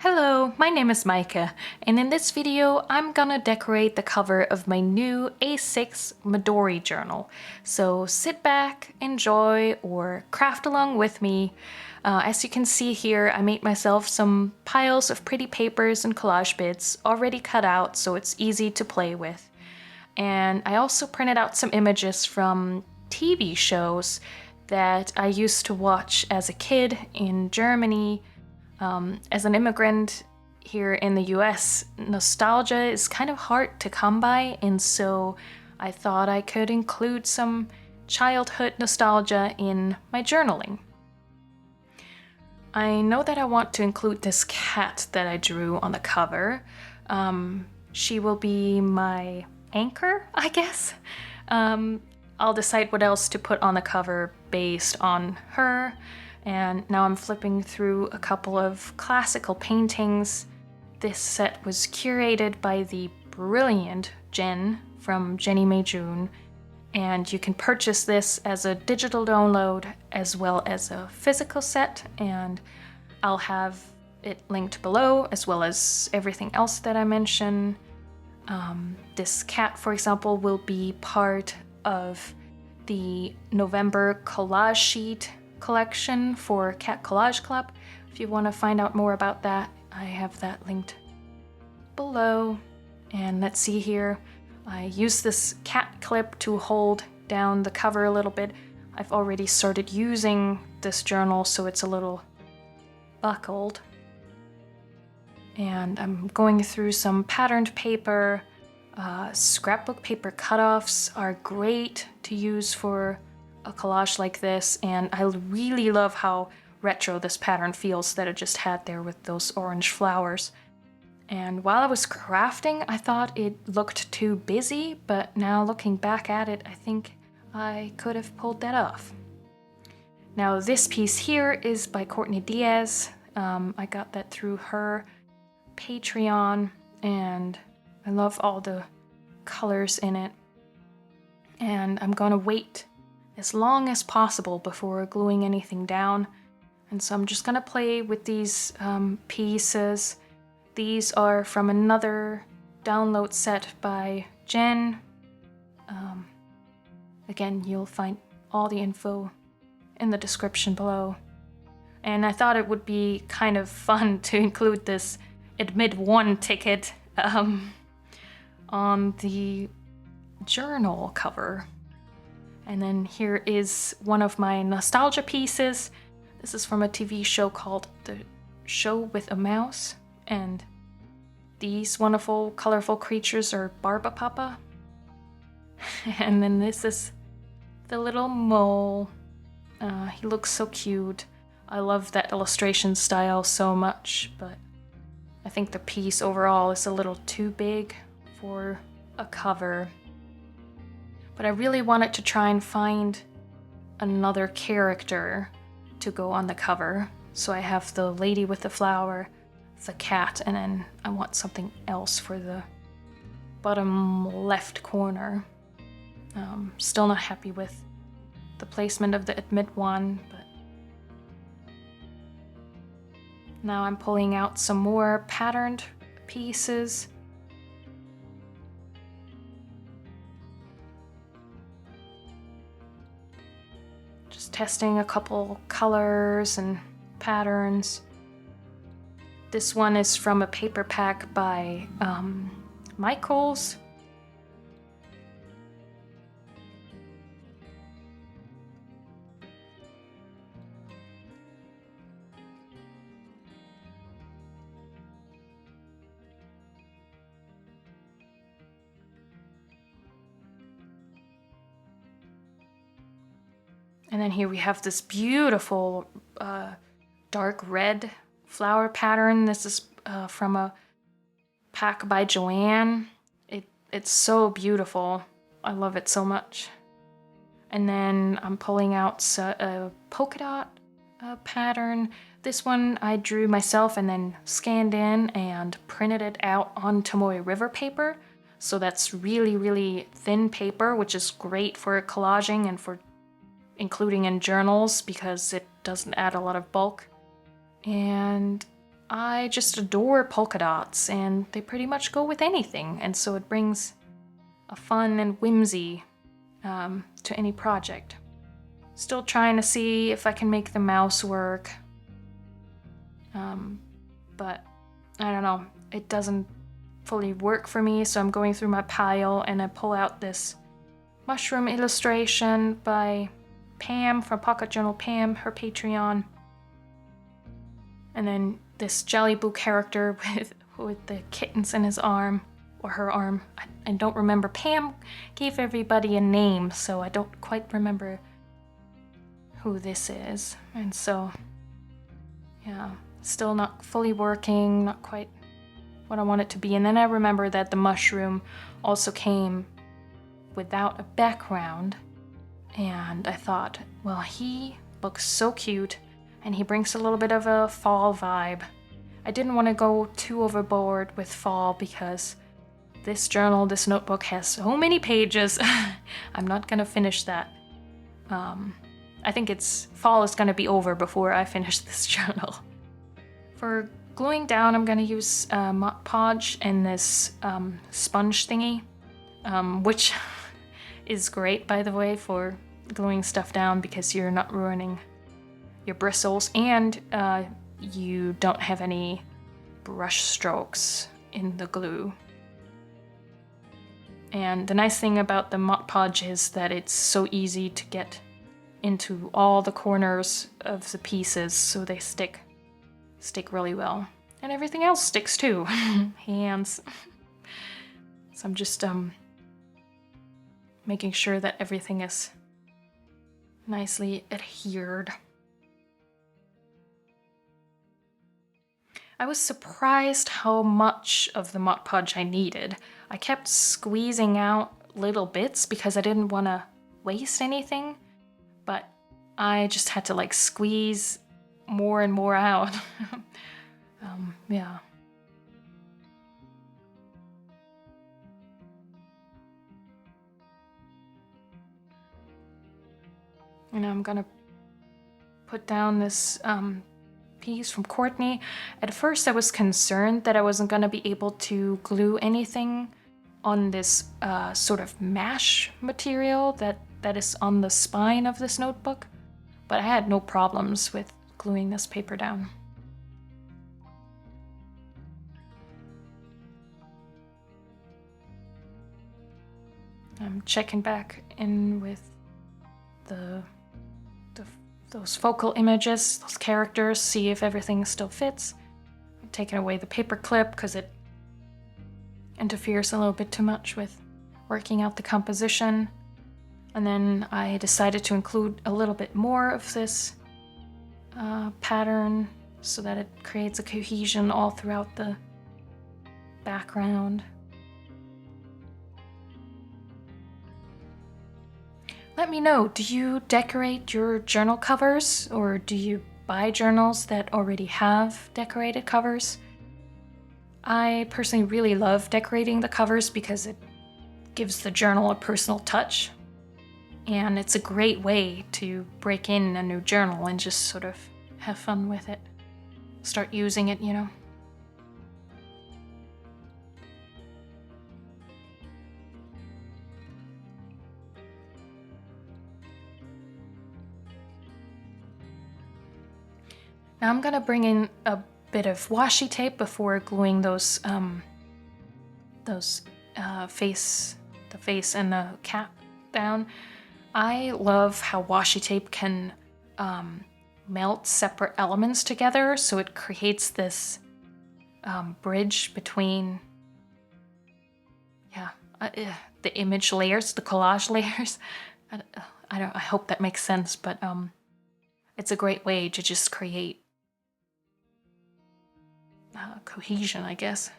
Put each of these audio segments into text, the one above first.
Hello, my name is Micah, and in this video I'm gonna decorate the cover of my new A6 Midori journal. So sit back, enjoy, or craft along with me. As you can see here, I made myself some piles of pretty papers and collage bits already cut out so it's easy to play with. And I also printed out some images from TV shows that I used to watch as a kid in Germany. As an immigrant here in the US, nostalgia is kind of hard to come by, and so I thought I could include some childhood nostalgia in my journaling. I know that I want to include this cat that I drew on the cover. She will be my anchor, I guess. I'll decide what else to put on the cover based on her. And now I'm flipping through a couple of classical paintings. This set was curated by the brilliant Jen from Jennie Mae June, and you can purchase this as a digital download as well as a physical set, and I'll have it linked below as well as everything else that I mention. This cat, for example, will be part of the November collage sheet collection for Cat Collage Club. If you want to find out more about that, I have that linked below. And let's see here, I use this cat clip to hold down the cover a little bit. I've already started using this journal, so it's a little buckled. And I'm going through some patterned paper. Scrapbook paper cutoffs are great to use for a collage like this, and I really love how retro this pattern feels that I just had there with those orange flowers. And while I was crafting, I thought it looked too busy, but now looking back at it, I think I could have pulled that off. Now this piece here is by Courtney Diaz. I got that through her Patreon, and I love all the colors in it. And I'm gonna wait as long as possible before gluing anything down. And so I'm just gonna play with these pieces. These are from another download set by Jen. Again, you'll find all the info in the description below. And I thought it would be kind of fun to include this Admit One ticket on the journal cover. And then here is one of my nostalgia pieces. This is from a TV show called The Show with a Mouse. And these wonderful, colorful creatures are Barbapapa. And then this is the little mole. He looks so cute. I love that illustration style so much, but I think the piece overall is a little too big for a cover. But I really wanted to try and find another character to go on the cover. So I have the lady with the flower, the cat, and then I want something else for the bottom left corner. Still not happy with the placement of the Admit One, but now I'm pulling out some more patterned pieces. Just testing a couple colors and patterns. This one is from a paper pack by Michaels. And then here we have this beautiful dark red flower pattern. This is from a pack by Joanne. It's so beautiful. I love it so much. And then I'm pulling out a polka dot pattern. This one I drew myself and then scanned in and printed it out on Tomoe River paper. So that's really, really thin paper, which is great for collaging and for including in journals because it doesn't add a lot of bulk. And I just adore polka dots, and they pretty much go with anything, and so it brings a fun and whimsy to any project. Still trying to see if I can make the mouse work, but I don't know, it doesn't fully work for me, so I'm going through my pile and I pull out this mushroom illustration by Pam from Pocket Journal Pam, her Patreon. And then this Jelly Boo character with the kittens in his arm, or her arm. I don't remember. Pam gave everybody a name, so I don't quite remember who this is. And so, yeah, still not fully working, not quite what I want it to be. And then I remember that the mushroom also came without a background, and I thought, well, he looks so cute and he brings a little bit of a fall vibe. I didn't want to go too overboard with fall because this journal, this notebook has so many pages. I'm not gonna finish that. I think fall is gonna be over before I finish this journal. For gluing down, I'm gonna use Mod Podge and this sponge thingy, which is great, by the way, for gluing stuff down because you're not ruining your bristles, and you don't have any brush strokes in the glue. And the nice thing about the Mod Podge is that it's so easy to get into all the corners of the pieces, so they stick really well. And everything else sticks too. Hands. So I'm just making sure that everything is nicely adhered. I was surprised how much of the Mod Podge I needed. I kept squeezing out little bits because I didn't want to waste anything, but I just had to like squeeze more and more out. Yeah. And I'm gonna put down this piece from Courtney. At first I was concerned that I wasn't gonna be able to glue anything on this sort of mesh material that is on the spine of this notebook, but I had no problems with gluing this paper down. I'm checking back in with those focal images, those characters, see if everything still fits. I'm taking away the paper clip because it interferes a little bit too much with working out the composition. And then I decided to include a little bit more of this pattern so that it creates a cohesion all throughout the background. Let me know, do you decorate your journal covers, or do you buy journals that already have decorated covers? I personally really love decorating the covers because it gives the journal a personal touch, and it's a great way to break in a new journal and just sort of have fun with it. Start using it, you know. Now I'm gonna bring in a bit of washi tape before gluing the face and the cap down. I love how washi tape can melt separate elements together, so it creates this bridge between the image layers, the collage layers. I hope that makes sense, but it's a great way to just create cohesion, I guess.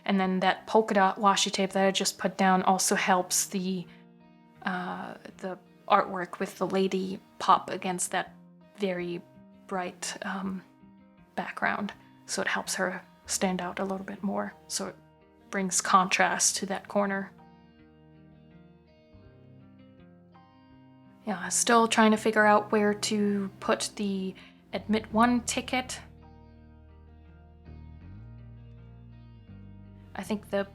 And then that polka dot washi tape that I just put down also helps the artwork with the lady pop against that very bright background. So it helps her stand out a little bit more. So it brings contrast to that corner. Yeah, still trying to figure out where to put the Admit 1 ticket. I think the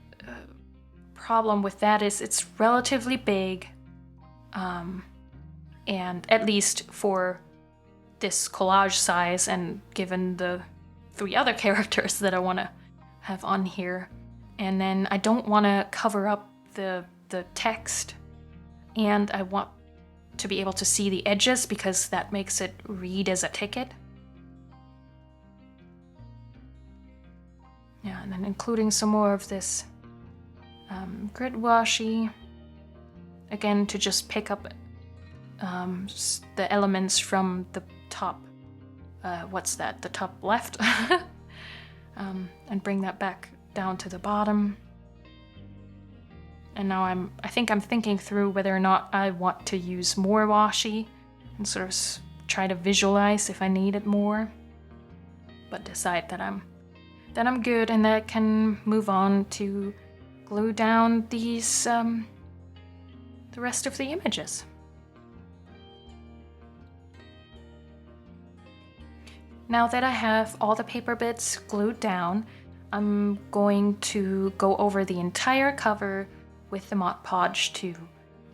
problem with that is it's relatively big, and at least for this collage size, and given the 3 other characters that I want to have on here. And then I don't want to cover up the text, and I want to be able to see the edges because that makes it read as a ticket. Yeah, and then including some more of this grid washi, again to just pick up the elements from the top, what's that, the top left, and bring that back down to the bottom. And now I think I'm thinking through whether or not I want to use more washi and sort of try to visualize if I need it more, but decide that I'm good and that I can move on to glue down these the rest of the images. Now that I have all the paper bits glued down, I'm going to go over the entire cover with the Mod Podge to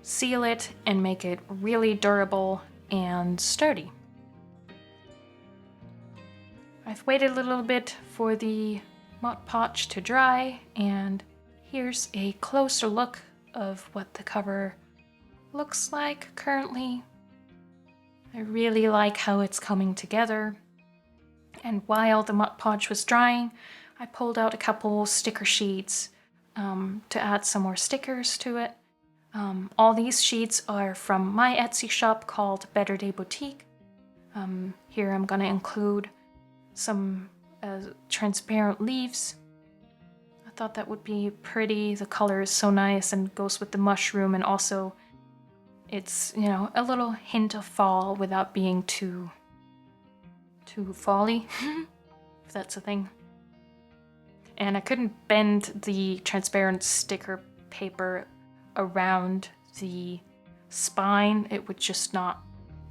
seal it and make it really durable and sturdy. I've waited a little bit for the Mod Podge to dry, and here's a closer look of what the cover looks like currently. I really like how it's coming together. And while the Mod Podge was drying, I pulled out a couple sticker sheets to add some more stickers to it. All these sheets are from my Etsy shop called BETTERDAY Boutique. Here I'm gonna include some transparent leaves. I thought that would be pretty. The color is so nice and goes with the mushroom, and also it's, you know, a little hint of fall without being too fall-y, if that's a thing. And I couldn't bend the transparent sticker paper around the spine. It would just not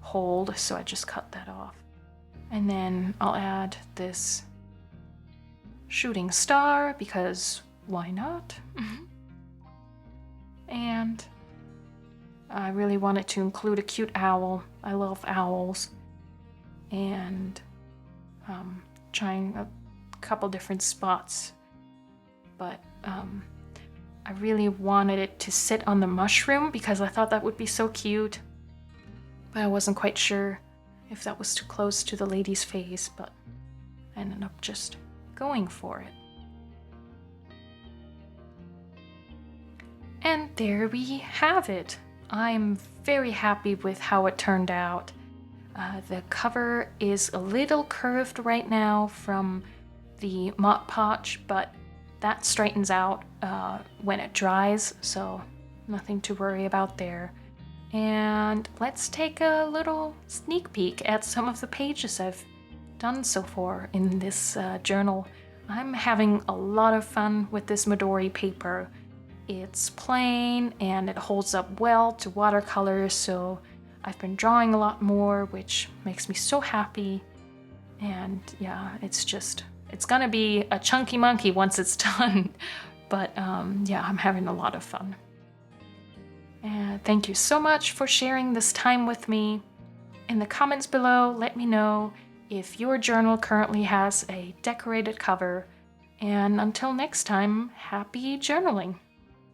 hold, so I just cut that off. And then I'll add this shooting star, because why not? And I really wanted to include a cute owl. I love owls. And trying a couple different spots. But I really wanted it to sit on the mushroom because I thought that would be so cute. But I wasn't quite sure if that was too close to the lady's face, but I ended up just going for it. And there we have it. I'm very happy with how it turned out. The cover is a little curved right now from the Mod Podge, but that straightens out when it dries, so nothing to worry about there. And let's take a little sneak peek at some of the pages I've done so far in this journal. I'm having a lot of fun with this Midori paper. It's plain and it holds up well to watercolors, so I've been drawing a lot more, which makes me so happy. And yeah, it's gonna be a chunky monkey once it's done. But yeah, I'm having a lot of fun. And thank you so much for sharing this time with me. In the comments below, let me know if your journal currently has a decorated cover. And until next time, happy journaling!